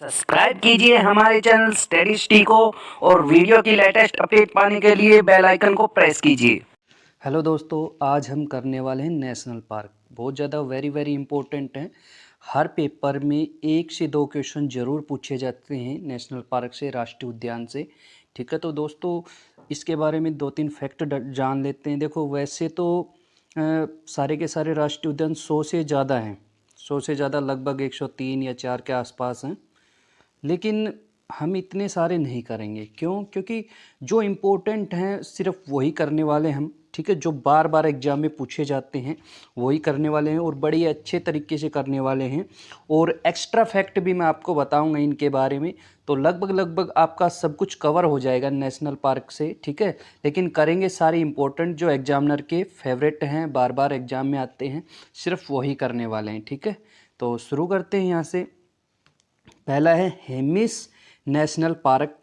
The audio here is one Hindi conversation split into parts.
सब्सक्राइब कीजिए हमारे चैनल स्टडी को और वीडियो की लेटेस्ट अपडेट पाने के लिए बेल आइकन को प्रेस कीजिए। हेलो दोस्तों, आज हम करने वाले हैं नेशनल पार्क। बहुत ज़्यादा वेरी इम्पोर्टेंट है। हर पेपर में 1 से 2 क्वेश्चन ज़रूर पूछे जाते हैं नेशनल पार्क से, राष्ट्रीय उद्यान से। ठीक है, तो दोस्तों इसके बारे में 2-3 फैक्ट जान लेते हैं। देखो, वैसे तो सारे के सारे राष्ट्रीय उद्यान 100 से ज़्यादा हैं। 100 से ज़्यादा लगभग 103 या 4 के आसपास हैं, लेकिन हम इतने सारे नहीं करेंगे। क्यों? क्योंकि जो इम्पोर्टेंट हैं सिर्फ वही करने वाले हम। ठीक है, जो बार बार एग्जाम में पूछे जाते हैं वही करने वाले हैं और बड़ी अच्छे तरीके से करने वाले हैं। और एक्स्ट्रा फैक्ट भी मैं आपको बताऊंगा इनके बारे में। तो लगभग आपका सब कुछ कवर हो जाएगा नेशनल पार्क से। ठीक है, लेकिन करेंगे सारे इम्पोर्टेंट जो एग्जामिनर के फेवरेट हैं, बार बार एग्जाम में आते हैं, सिर्फ वही करने वाले हैं। ठीक है, तो शुरू करते हैं यहाँ से। पहला है, हेमिस नेशनल पार्क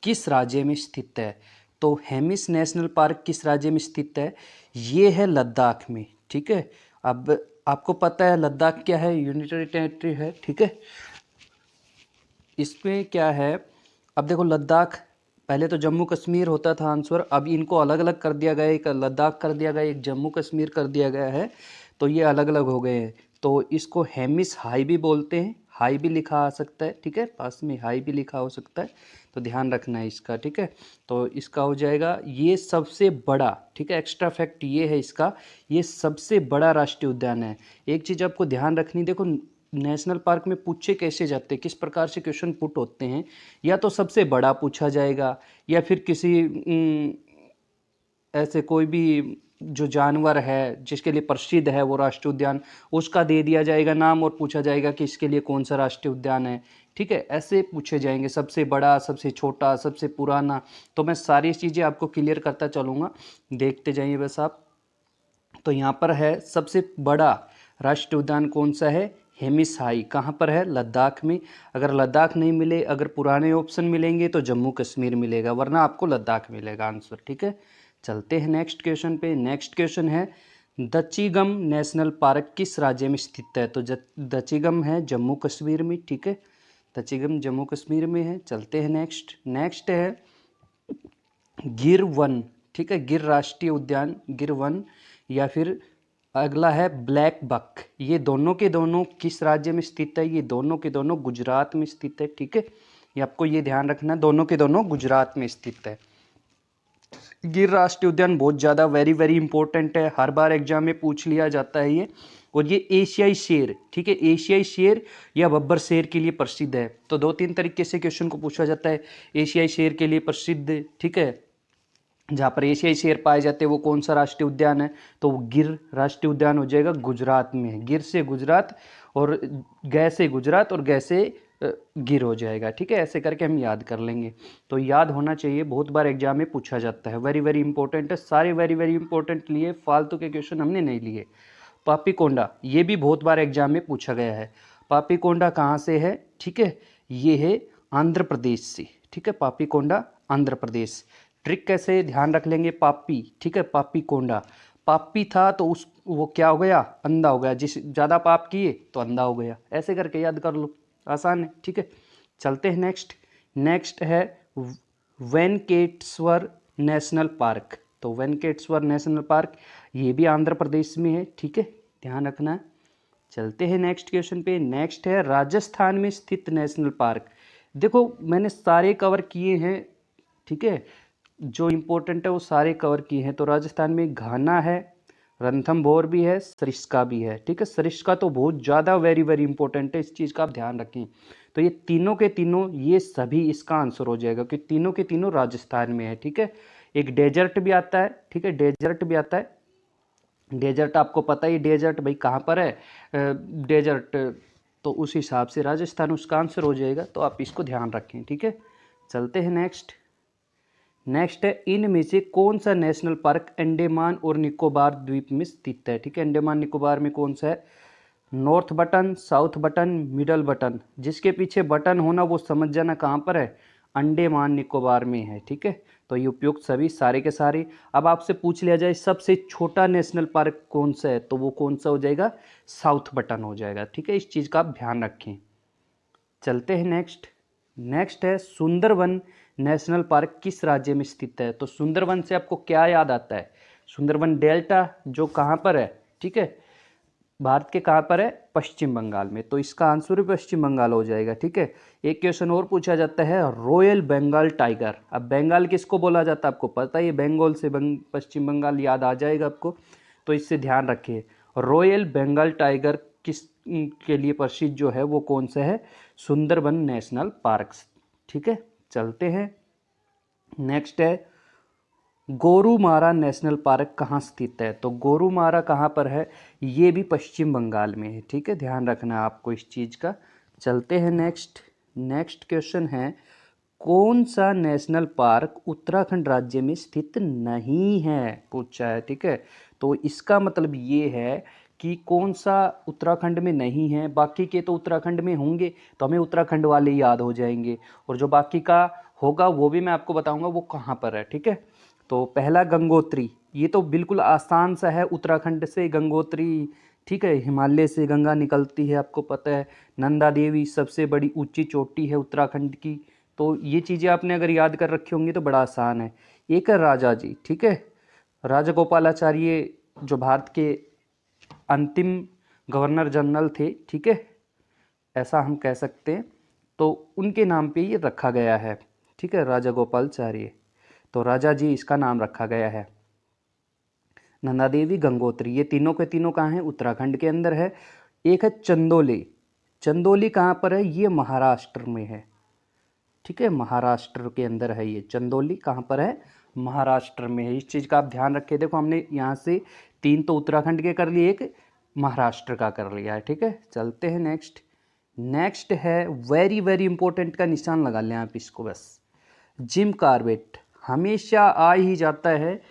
किस राज्य में स्थित है? तो हेमिस नेशनल पार्क किस राज्य में स्थित है? ये है लद्दाख में। ठीक है, अब आपको पता है लद्दाख क्या है? यूनिटरी टेरिटरी है। ठीक है, इसमें क्या है, अब देखो लद्दाख पहले तो जम्मू कश्मीर होता था आंसर, अब इनको अलग अलग कर दिया गया, एक लद्दाख कर दिया गया, एक जम्मू कश्मीर कर दिया गया है, तो ये अलग अलग हो गए हैं। तो इसको हेमिस हाई भी बोलते हैं, हाई भी लिखा आ सकता है। ठीक है, पास में हाई भी लिखा हो सकता है, तो ध्यान रखना है इसका। ठीक है, तो इसका हो जाएगा ये सबसे बड़ा। ठीक है, एक्स्ट्रा फैक्ट ये है इसका, ये सबसे बड़ा राष्ट्रीय उद्यान है। एक चीज़ आपको ध्यान रखनी, देखो नेशनल पार्क में पूछे कैसे जाते हैं, किस प्रकार से क्वेश्चन पुट होते हैं, या तो सबसे बड़ा पूछा जाएगा, या फिर किसी ऐसे कोई भी जो जानवर है जिसके लिए प्रसिद्ध है वो राष्ट्रीय उद्यान, उसका दे दिया जाएगा नाम और पूछा जाएगा कि इसके लिए कौन सा राष्ट्रीय उद्यान है। ठीक है, ऐसे पूछे जाएंगे, सबसे बड़ा, सबसे छोटा, सबसे पुराना। तो मैं सारी चीज़ें आपको क्लियर करता चलूँगा, देखते जाइए बस आप। तो यहाँ पर है सबसे बड़ा राष्ट्रीय उद्यान कौन सा है? हेमिस हाई। कहाँ पर है? लद्दाख में। अगर लद्दाख नहीं मिले, अगर पुराने ऑप्शन मिलेंगे तो जम्मू कश्मीर मिलेगा, वरना आपको लद्दाख मिलेगा आंसर। ठीक है, चलते हैं नेक्स्ट क्वेश्चन पे। नेक्स्ट क्वेश्चन है, दचिगम नेशनल पार्क किस राज्य में स्थित है? तो दचिगम है जम्मू कश्मीर में। ठीक है, दचिगम जम्मू कश्मीर में है। चलते हैं नेक्स्ट। नेक्स्ट है गिर वन। ठीक है, गिर राष्ट्रीय उद्यान, गिर वन, या फिर अगला है ब्लैक बक। ये दोनों के दोनों किस राज्य में स्थित है? ये दोनों के दोनों गुजरात में स्थित है। ठीक है, ये आपको ये ध्यान रखना, दोनों के दोनों गुजरात में स्थित है। गिर राष्ट्रीय उद्यान बहुत ज़्यादा वेरी इंपॉर्टेंट है, हर बार एग्जाम में पूछ लिया जाता है ये। और ये एशियाई शेर, ठीक है, एशियाई शेर या बब्बर शेर के लिए प्रसिद्ध है। तो 2-3 तरीके से क्वेश्चन को पूछा जाता है। एशियाई शेर के लिए प्रसिद्ध, ठीक है, जहाँ पर एशियाई शेर पाए जाते हैं वो कौन सा राष्ट्रीय उद्यान है? तो वो गिर राष्ट्रीय उद्यान हो जाएगा, गुजरात में है। गिर से गुजरात, और गै से गुजरात, और गै से गिर हो जाएगा। ठीक है, ऐसे करके हम याद कर लेंगे। तो याद होना चाहिए, बहुत बार एग्जाम में पूछा जाता है, वेरी इंपॉर्टेंट है। सारे वेरी इंपॉर्टेंट लिए, फालतू के क्वेश्चन हमने नहीं लिए। पापीकोंडा, ये भी बहुत बार एग्जाम में पूछा गया है। पापीकोंडा कहाँ से है? ठीक है, ये है आंध्र प्रदेश से। ठीक है, पापीकोंडा आंध्र प्रदेश। ट्रिक कैसे ध्यान रख लेंगे? पापी, ठीक है, पापी कोंडा, पापी था तो उस वो क्या हो गया? अंधा हो गया। जिस ज़्यादा पाप किए तो अंधा हो गया। ऐसे करके याद कर लो, आसान है। ठीक है, चलते हैं नेक्स्ट। नेक्स्ट है वेंकटेश्वर नेशनल पार्क। तो वेंकटेश्वर नेशनल पार्क ये भी आंध्र प्रदेश में है। ठीक है, ध्यान रखना है। चलते हैं नेक्स्ट क्वेश्चन पे। नेक्स्ट है राजस्थान में स्थित नेशनल पार्क। देखो मैंने सारे कवर किए हैं। ठीक है, जो इम्पोर्टेंट है वो सारे कवर किए हैं। तो राजस्थान में घाना है, रणथंभौर भी है, सरिस्का भी है। ठीक है, सरिस्का तो बहुत ज़्यादा वेरी इंपॉर्टेंट है, इस चीज़ का आप ध्यान रखें। तो ये तीनों के तीनों, ये सभी इसका आंसर हो जाएगा कि तीनों के तीनों राजस्थान में है। ठीक है, एक डेजर्ट भी आता है। ठीक है, डेजर्ट भी आता है। डेजर्ट आपको पता ही, डेजर्ट भाई कहाँ पर है डेजर्ट, तो उस हिसाब से राजस्थान उसका आंसर हो जाएगा। तो आप इसको ध्यान रखें। ठीक है, चलते हैं नेक्स्ट। नेक्स्ट है, इनमें से कौन सा नेशनल पार्क अंडमान और निकोबार द्वीप में स्थित है? ठीक है, अंडमान निकोबार में कौन सा है? North button, south button, middle button. जिसके पीछे बटन होना वो समझ जाना कहाँ पर है, अंडमान निकोबार में है। ठीक है, तो ये उपयुक्त सभी सारे के सारे। अब आपसे पूछ लिया जाए सबसे छोटा नेशनल पार्क कौन सा है, तो वो कौन सा हो जाएगा? साउथ बटन हो जाएगा। ठीक है, इस चीज़ का आप ध्यान रखें। चलते हैं नेक्स्ट। नेक्स्ट है सुंदरवन नेशनल पार्क किस राज्य में स्थित है। तो सुंदरवन से आपको क्या याद आता है? सुंदरवन डेल्टा जो कहाँ पर है, ठीक है, भारत के कहाँ पर है? पश्चिम बंगाल में। तो इसका आंसर भी पश्चिम बंगाल हो जाएगा, ठीक है। एक क्वेश्चन और पूछा जाता है, रॉयल बंगाल टाइगर। अब बंगाल किसको बोला जाता है आपको पता है? ये बंगाल से पश्चिम बंगाल याद आ जाएगा आपको, तो इससे ध्यान रखिए। रॉयल बंगाल टाइगर किस के लिए प्रसिद्ध जो है वो कौन सा है? सुंदरबन नेशनल पार्क, ठीक है। चलते हैं नेक्स्ट है गोरुमारा नेशनल पार्क कहाँ स्थित है। तो गोरुमारा कहाँ पर है? ये भी पश्चिम बंगाल में है, ठीक है, ध्यान रखना है आपको इस चीज़ का। चलते हैं नेक्स्ट। नेक्स्ट क्वेश्चन है कौन सा नेशनल पार्क उत्तराखंड राज्य में स्थित नहीं है, पूछा है, ठीक है। तो इसका मतलब ये है कि कौन सा उत्तराखंड में नहीं है, बाकी के तो उत्तराखंड में होंगे तो हमें उत्तराखंड वाले याद हो जाएंगे, और जो बाकी का होगा वो भी मैं आपको बताऊंगा वो कहाँ पर है, ठीक है। तो पहला गंगोत्री, ये तो बिल्कुल आसान सा है, उत्तराखंड से गंगोत्री, ठीक है, हिमालय से गंगा निकलती है, आपको पता है। नंदा देवी सबसे बड़ी ऊंची चोटी है उत्तराखंड की। तो ये चीज़ें आपने अगर याद कर रखी होंगी तो बड़ा आसान है। एक है राजा जी, ठीक है, राजा गोपालाचार्य जो भारत के अंतिम गवर्नर जनरल थे, ठीक है, ऐसा हम कह सकते हैं। तो उनके नाम पे ये रखा गया है, ठीक है, राजा गोपालाचार्य। तो राजा जी इसका नाम रखा गया है। नंदा देवी, गंगोत्री, ये तीनों के तीनों कहाँ हैं? उत्तराखंड के अंदर है। एक है चंदोली। चंदोली कहाँ पर है? ये महाराष्ट्र में है, ठीक है, महाराष्ट्र के अंदर है ये चंदोली। कहाँ पर है? महाराष्ट्र में है। इस चीज़ का आप ध्यान रखिए। देखो हमने यहाँ से 3 तो उत्तराखंड के कर लिए, एक महाराष्ट्र का कर लिया है, ठीक है। चलते हैं नेक्स्ट। नेक्स्ट है वेरी वेरी इंपॉर्टेंट का निशान लगा लें आप इसको बस। जिम कॉर्बेट हमेशा आ ही जाता है,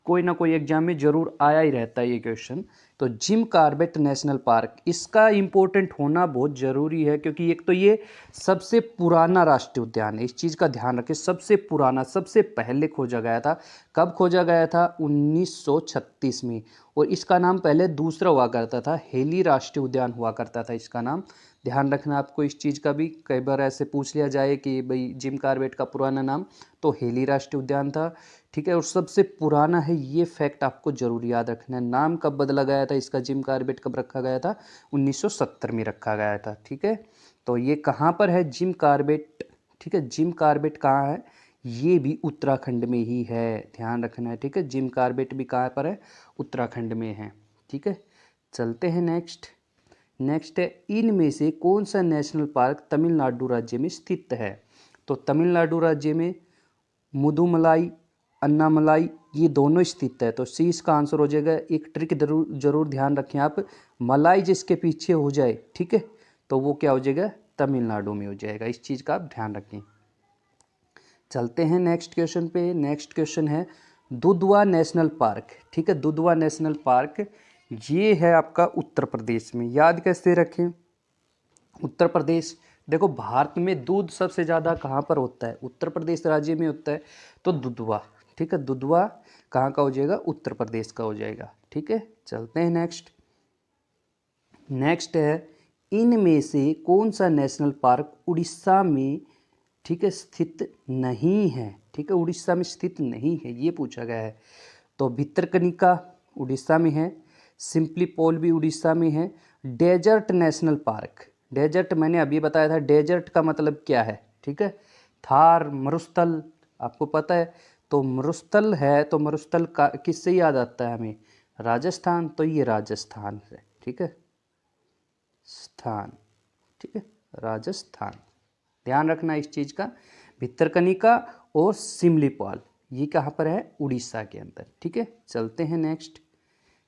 कोई ना कोई एग्जाम में जरूर आया ही रहता है ये क्वेश्चन। तो जिम कॉर्बेट नेशनल पार्क, इसका इम्पोर्टेंट होना बहुत ज़रूरी है, क्योंकि एक तो ये सबसे पुराना राष्ट्रीय उद्यान है। इस चीज़ का ध्यान रखें, सबसे पुराना, सबसे पहले खोजा गया था। कब खोजा गया था? 1936 में। और इसका नाम पहले दूसरा हुआ करता था, हेली राष्ट्रीय उद्यान हुआ करता था इसका नाम। ध्यान रखना आपको इस चीज़ का भी, कई बार ऐसे पूछ लिया जाए कि भाई जिम कॉर्बेट का पुराना नाम, तो हेली राष्ट्रीय उद्यान था, ठीक है। और सबसे पुराना है, ये फैक्ट आपको जरूर याद रखना है। नाम कब बदला गया था इसका, जिम कॉर्बेट कब रखा गया था? 1970 में रखा गया था, ठीक है। तो ये कहाँ पर है जिम कॉर्बेट, ठीक है, जिम कॉर्बेट कहाँ है? ये भी उत्तराखंड में ही है, ध्यान रखना है, ठीक है। जिम कॉर्बेट भी कहाँ पर है? उत्तराखंड में है, ठीक है। चलते हैं नेक्स्ट। नेक्स्ट है इनमें से कौन सा नेशनल पार्क तमिलनाडु राज्य में स्थित है। तो तमिलनाडु राज्य में मुदुमलाई, अन्नामलाई, ये दोनों स्थित है। तो सी इसका आंसर हो जाएगा। एक ट्रिक जरूर जरूर ध्यान रखें आप, मलाई जिसके पीछे हो जाए, ठीक है, तो वो क्या हो जाएगा? तमिलनाडु में हो जाएगा। इस चीज़ का आप ध्यान रखें। चलते हैं नेक्स्ट क्वेश्चन पे। नेक्स्ट क्वेश्चन है दुधवा नेशनल पार्क, ठीक है, दुधवा नेशनल पार्क ये है आपका उत्तर प्रदेश में। याद कैसे रखें? उत्तर प्रदेश, देखो भारत में दूध सबसे ज़्यादा कहाँ पर होता है? उत्तर प्रदेश राज्य में होता है। तो दुधवा, ठीक है, दुधवा कहाँ का हो जाएगा? उत्तर प्रदेश का हो जाएगा, ठीक है। चलते हैं नेक्स्ट। नेक्स्ट है इनमें से कौन सा नेशनल पार्क उड़ीसा में, ठीक है, स्थित नहीं है, ठीक है, उड़ीसा में स्थित नहीं है, ये पूछा गया है। तो भितरकनिका उड़ीसा में है, सिंपली पॉल भी उड़ीसा में है। डेजर्ट नेशनल पार्क, डेजर्ट मैंने अभी बताया था, डेजर्ट का मतलब क्या है, ठीक है, थार, मरुस्थल, आपको पता है। तो मरुस्थल है, तो मरुस्थल का किससे याद आता है हमें? राजस्थान। तो ये राजस्थान है, ठीक है, स्थान, ठीक है, राजस्थान। ध्यान रखना इस चीज़ का। भितरकनिका और सिमलीपाल ये कहाँ पर है? उड़ीसा के अंदर, ठीक है। चलते हैं नेक्स्ट।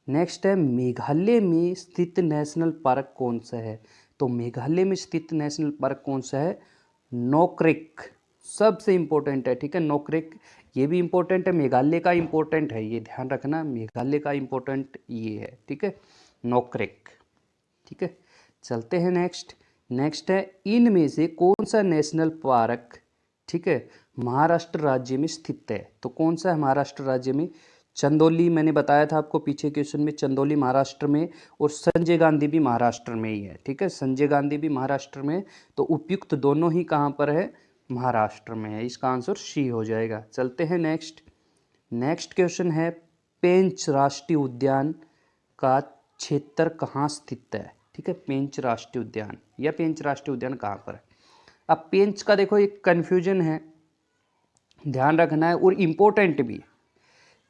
नेक्स्ट है मेघालय में स्थित नेशनल पार्क कौन सा है। तो मेघालय में स्थित नेशनल पार्क कौन सा है? नोक्रेक सबसे इम्पोर्टेंट है, ठीक है, नोक्रेक ये भी इम्पोर्टेंट है, मेघालय का इम्पोर्टेंट है, ये ध्यान रखना, मेघालय का इम्पोर्टेंट ये है, ठीक है, नोक्रेक, ठीक है। चलते हैं नेक्स्ट। नेक्स्ट है इनमें से कौन सा नेशनल पार्क, ठीक है, महाराष्ट्र राज्य में स्थित है। तो कौन सा है महाराष्ट्र राज्य में? चंदौली मैंने बताया था आपको पीछे क्वेश्चन में, चंदौली महाराष्ट्र में और संजय गांधी भी महाराष्ट्र में ही है। ठीक है, संजय गांधी भी महाराष्ट्र में, तो उपयुक्त दोनों ही कहाँ पर है, महाराष्ट्र में है। इसका आंसर सी हो जाएगा। चलते हैं नेक्स्ट। नेक्स्ट क्वेश्चन है, पेंच राष्ट्रीय उद्यान का क्षेत्र कहाँ स्थित है। ठीक है, पेंच राष्ट्रीय उद्यान या पेंच राष्ट्रीय उद्यान कहाँ पर है। अब पेंच का देखो एक कन्फ्यूजन है, ध्यान रखना है और इम्पोर्टेंट भी है।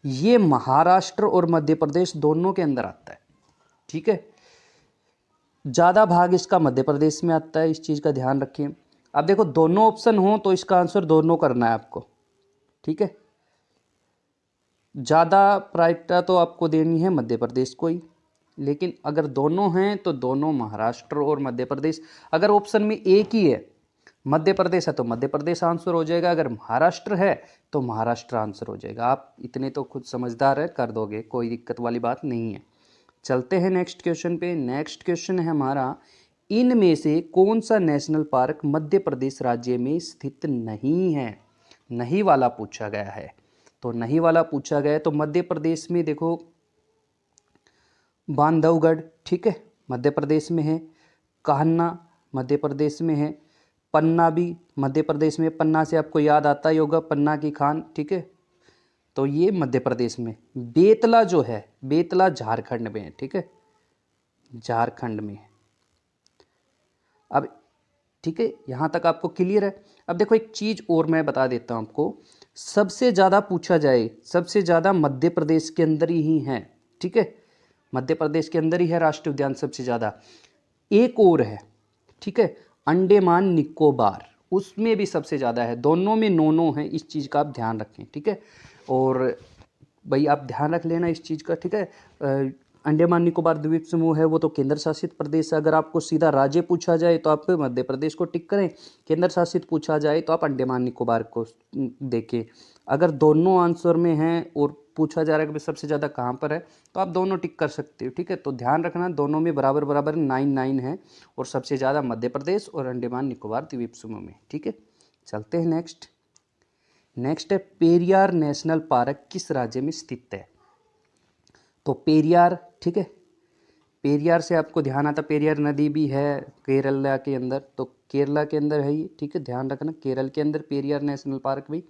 ये महाराष्ट्र और मध्य प्रदेश दोनों के अंदर आता है। ठीक है, ज़्यादा भाग इसका मध्य प्रदेश में आता है, इस चीज़ का ध्यान रखिए। अब देखो दोनों ऑप्शन हो तो इसका आंसर दोनों करना है आपको। ठीक है, ज़्यादा प्रायिकता तो आपको देनी है मध्य प्रदेश को ही, लेकिन अगर दोनों हैं तो दोनों महाराष्ट्र और मध्य प्रदेश। अगर ऑप्शन में एक ही है, मध्य प्रदेश है तो मध्य प्रदेश आंसर हो जाएगा, अगर महाराष्ट्र है तो महाराष्ट्र आंसर हो जाएगा। आप इतने तो खुद समझदार है, कर दोगे, कोई दिक्कत वाली बात नहीं है। चलते हैं नेक्स्ट क्वेश्चन पे। नेक्स्ट क्वेश्चन है हमारा, इनमें से कौन सा नेशनल पार्क मध्य प्रदेश राज्य में स्थित नहीं है। नहीं वाला पूछा गया है, तो नहीं वाला पूछा गया है तो मध्य प्रदेश में देखो बांधवगढ़, ठीक है, मध्य प्रदेश में है। कान्हा मध्य प्रदेश में है। पन्ना भी मध्य प्रदेश में, पन्ना से आपको याद आता ही होगा पन्ना की खान। ठीक है, तो ये मध्य प्रदेश में। बेतला जो है, बेतला झारखंड में है। ठीक है, झारखंड में है। अब ठीक है, यहाँ तक आपको क्लियर है। अब देखो एक चीज़ और मैं बता देता हूँ आपको, सबसे ज़्यादा पूछा जाए, सबसे ज़्यादा मध्य प्रदेश के अंदर ही है। ठीक है, मध्य प्रदेश के अंदर ही है राष्ट्रीय उद्यान सबसे ज़्यादा। एक और है, ठीक है, अंडमान निकोबार, उसमें भी सबसे ज़्यादा है। दोनों में नौ नौ है, इस चीज़ का आप ध्यान रखें। ठीक है, और भाई आप ध्यान रख लेना इस चीज़ का। ठीक है, अंडमान निकोबार द्वीप समूह है वो तो केंद्र शासित प्रदेश है। अगर आपको सीधा राज्य पूछा जाए तो आप मध्य प्रदेश को टिक करें, केंद्र शासित पूछा जाए तो आप अंडमान निकोबार को देखें। अगर दोनों आंसर में हैं और पूछा जा रहा है कि सबसे ज़्यादा कहाँ पर है, तो आप दोनों टिक कर सकते हो। ठीक है, तो ध्यान रखना दोनों में बराबर बराबर 9 है और सबसे ज़्यादा मध्य प्रदेश और अंडमान निकोबार द्वीप समूह में। ठीक है, चलते हैं नेक्स्ट। नेक्स्ट है, पेरियार नेशनल पार्क किस राज्य में स्थित है। तो पेरियार, ठीक है, पेरियार से आपको ध्यान आता, पेरियार नदी भी है केरला के अंदर, तो केरला के अंदर है ये। ठीक है, ध्यान रखना केरल के अंदर पेरियार नेशनल पार्क भी।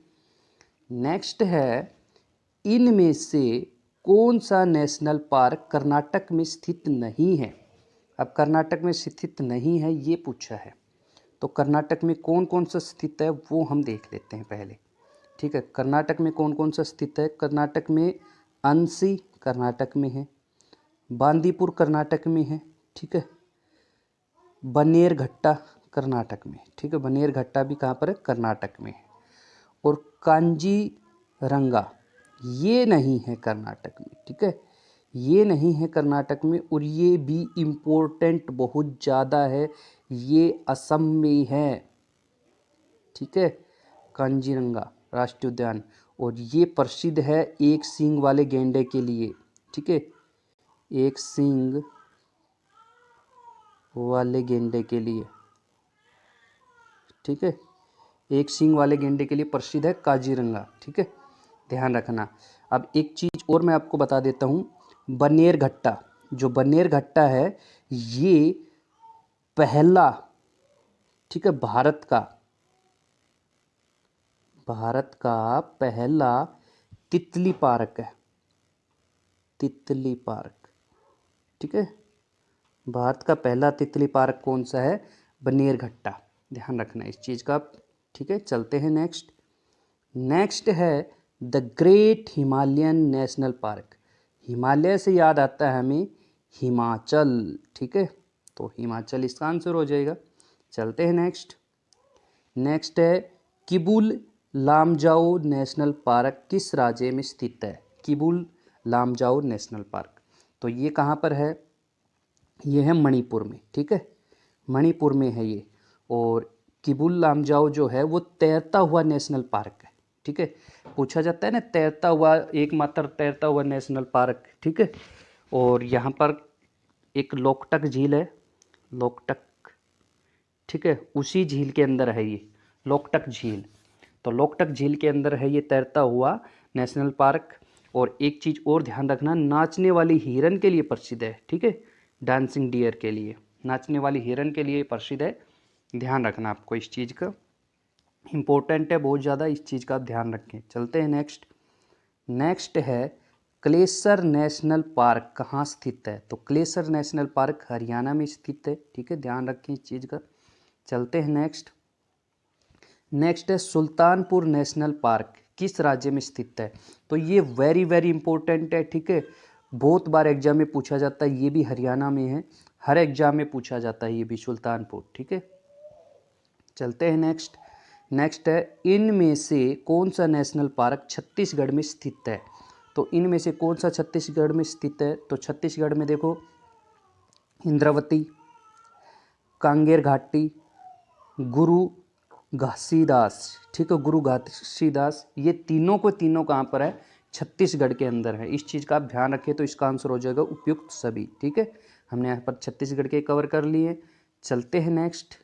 नेक्स्ट है, इनमें से कौन सा नेशनल पार्क कर्नाटक में स्थित नहीं है। अब कर्नाटक में स्थित नहीं है ये पूछा है, तो कर्नाटक में कौन कौन सा स्थित है वो हम देख लेते हैं पहले। ठीक है, कर्नाटक में कौन कौन सा स्थित है। कर्नाटक में अंसी कर्नाटक में है, बांदीपुर कर्नाटक में है। ठीक है, बनेरघट्टा कर्नाटक में। ठीक है, बनेरघट्टा भी कहाँ पर है, कर्नाटक में है। और कांजीरंगा ये नहीं है कर्नाटक में। ठीक है, ये नहीं है कर्नाटक में, और ये भी इम्पोर्टेंट बहुत ज़्यादा है, ये असम में है। ठीक है, कांजीरंगा राष्ट्रीय उद्यान, और ये प्रसिद्ध है एक सींग वाले गैंडे के लिए। ठीक है, एक सींग वाले गेंडे के लिए। ठीक है, एक सींग वाले गेंडे के लिए प्रसिद्ध है काजीरंगा। ठीक है, ध्यान रखना। अब एक चीज़ और मैं आपको बता देता हूँ, बनेरघट्टा, जो बनेरघट्टा है ये पहला, ठीक है, भारत का पहला तितली पार्क है। तितली पार्क, ठीक है, भारत का पहला तितली पार्क कौन सा है, बनेरघट्टा। ध्यान रखना इस चीज़ का। ठीक है, चलते हैं नेक्स्ट। नेक्स्ट है the great Himalayan national park. Himalaya से याद आता है हमें हिमाचल। ठीक है, तो हिमाचल इसका आंसर हो जाएगा। चलते हैं नेक्स्ट। नेक्स्ट है किबुल लामजाओ नेशनल पार्क किस राज्य में स्थित है। किबुल लामजाओ नेशनल पार्क, तो ये कहाँ पर है, ये है मणिपुर में। ठीक है, मणिपुर में है ये। और किबुल लामजाओ जो है वो तैरता हुआ नेशनल पार्क है। ठीक है, पूछा जाता है ना तैरता हुआ, एकमात्र तैरता हुआ नेशनल पार्क। ठीक है, और यहाँ पर एक लोकटक झील है, लोकटक। ठीक है, उसी झील के अंदर है ये लोकटक झील, तो लोकटक झील के अंदर है ये तैरता हुआ नेशनल पार्क। और एक चीज़ और ध्यान रखना, नाचने वाली हिरन के लिए प्रसिद्ध है, ठीक है, डांसिंग डियर के लिए, नाचने वाली हिरन के लिए प्रसिद्ध है। ध्यान रखना आपको इस चीज़ का, इम्पोर्टेंट है बहुत ज़्यादा, इस चीज़ का आप ध्यान रखें। चलते हैं नेक्स्ट। नेक्स्ट है क्लेसर नेशनल पार्क कहाँ स्थित है? तो क्लेसर नेशनल पार्क हरियाणा में स्थित है, ठीक है, ध्यान रखें इस चीज़ का। चलते हैं नेक्स्ट। नेक्स्ट है सुल्तानपुर नेशनल पार्क किस राज्य में स्थित है? तो ये वेरी वेरी इंपॉर्टेंट है, ठीक है, बहुत बार एग्जाम में पूछा जाता है, ये भी हरियाणा में है, हर एग्जाम में पूछा जाता है ये भी सुल्तानपुर, ठीक है। चलते हैं नेक्स्ट। नेक्स्ट है इनमें से कौन सा नेशनल पार्क छत्तीसगढ़ में स्थित है? तो इनमें से कौन सा छत्तीसगढ़ में स्थित है? तो छत्तीसगढ़ में देखो इंद्रावती, कांगेर घाटी, गुरु घासीदास, ठीक है, गुरु घासीदास, ये तीनों को तीनों कहाँ पर है? छत्तीसगढ़ के अंदर है। इस चीज़ का आप ध्यान रखें तो इसका आंसर हो जाएगा उपयुक्त सभी, ठीक है। हमने यहाँ पर छत्तीसगढ़ के कवर कर लिए। चलते हैं नेक्स्ट।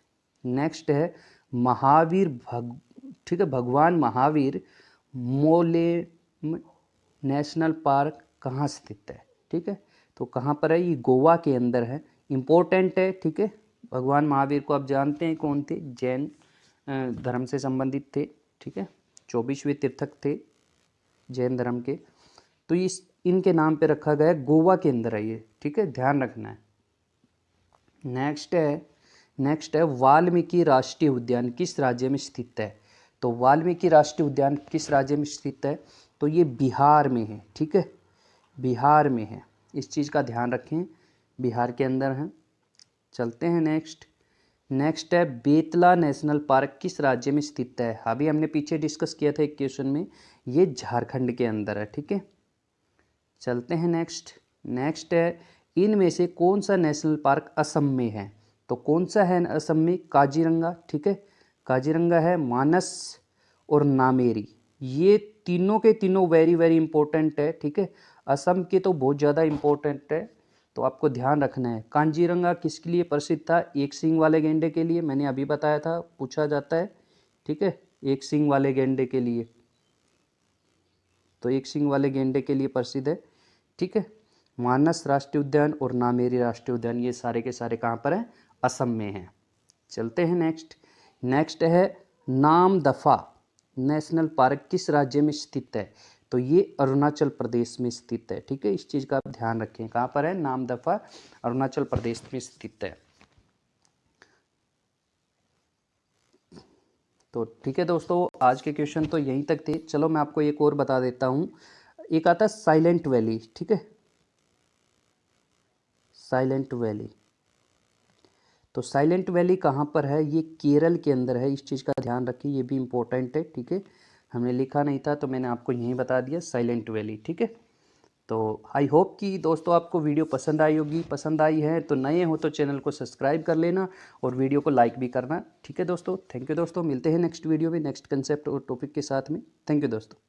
नेक्स्ट है ठीक है, भगवान महावीर मोलेम नेशनल पार्क कहाँ स्थित है? ठीक है, तो कहाँ पर है? ये गोवा के अंदर है, इम्पोर्टेंट है, ठीक है। भगवान महावीर को आप जानते हैं कौन थे? जैन धर्म से संबंधित थे, ठीक है, 24वें तीर्थक थे जैन धर्म के, तो इस इनके नाम पे रखा गया, गोवा के अंदर है ये, ठीक है, ध्यान रखना है। नेक्स्ट है वाल्मीकि राष्ट्रीय उद्यान किस राज्य में स्थित है? तो वाल्मीकि राष्ट्रीय उद्यान किस राज्य में स्थित है? तो ये बिहार में है, ठीक है, बिहार में है, इस चीज़ का ध्यान रखें, बिहार के अंदर है। चलते हैं नेक्स्ट है बेतला नेशनल पार्क किस राज्य में स्थित है? अभी हमने पीछे डिस्कस किया था एक क्वेश्चन में, ये झारखंड के अंदर है, ठीक है। चलते हैं नेक्स्ट है इनमें से कौन सा नेशनल पार्क असम में है? तो कौन सा है असम में? काजीरंगा, ठीक है, काजीरंगा है, मानस और नामेरी, ये तीनों के तीनों वेरी वेरी इंपॉर्टेंट है, ठीक है, असम के तो बहुत ज़्यादा इंपॉर्टेंट है, तो आपको ध्यान रखना है। कांजीरंगा किसके लिए प्रसिद्ध था? एक सींग वाले गेंडे के लिए, मैंने अभी बताया था, पूछा जाता है, ठीक है, एक सींग वाले गेंडे के लिए, तो एक सींग वाले गेंडे के लिए प्रसिद्ध है, ठीक है। मानस राष्ट्रीय उद्यान और नामेरी राष्ट्रीय उद्यान ये सारे के सारे कहाँ पर हैं? असम में हैं। चलते हैं नेक्स्ट है नामदफा नेशनल पार्क किस राज्य में स्थित है? तो ये अरुणाचल प्रदेश में स्थित है, ठीक है, इस चीज़ का आप ध्यान रखें, कहाँ पर है? नामदफा अरुणाचल प्रदेश में स्थित है। तो ठीक है दोस्तों, आज के क्वेश्चन तो यहीं तक थे। चलो मैं आपको एक और बता देता हूँ, एक आता है साइलेंट वैली, ठीक है, साइलेंट वैली, तो साइलेंट वैली कहाँ पर है? ये केरल के अंदर है, इस चीज़ का ध्यान रखिए, ये भी इम्पोर्टेंट है, ठीक है, हमने लिखा नहीं था तो मैंने आपको यहीं बता दिया, साइलेंट वैली, ठीक है। तो आई होप कि दोस्तों आपको वीडियो पसंद आई होगी, पसंद आई है तो नए हो तो चैनल को सब्सक्राइब कर लेना और वीडियो को लाइक भी करना, ठीक है दोस्तों। थैंक यू दोस्तों, मिलते हैं नेक्स्ट वीडियो में नेक्स्ट कंसेप्ट और टॉपिक के साथ में। थैंक यू दोस्तों।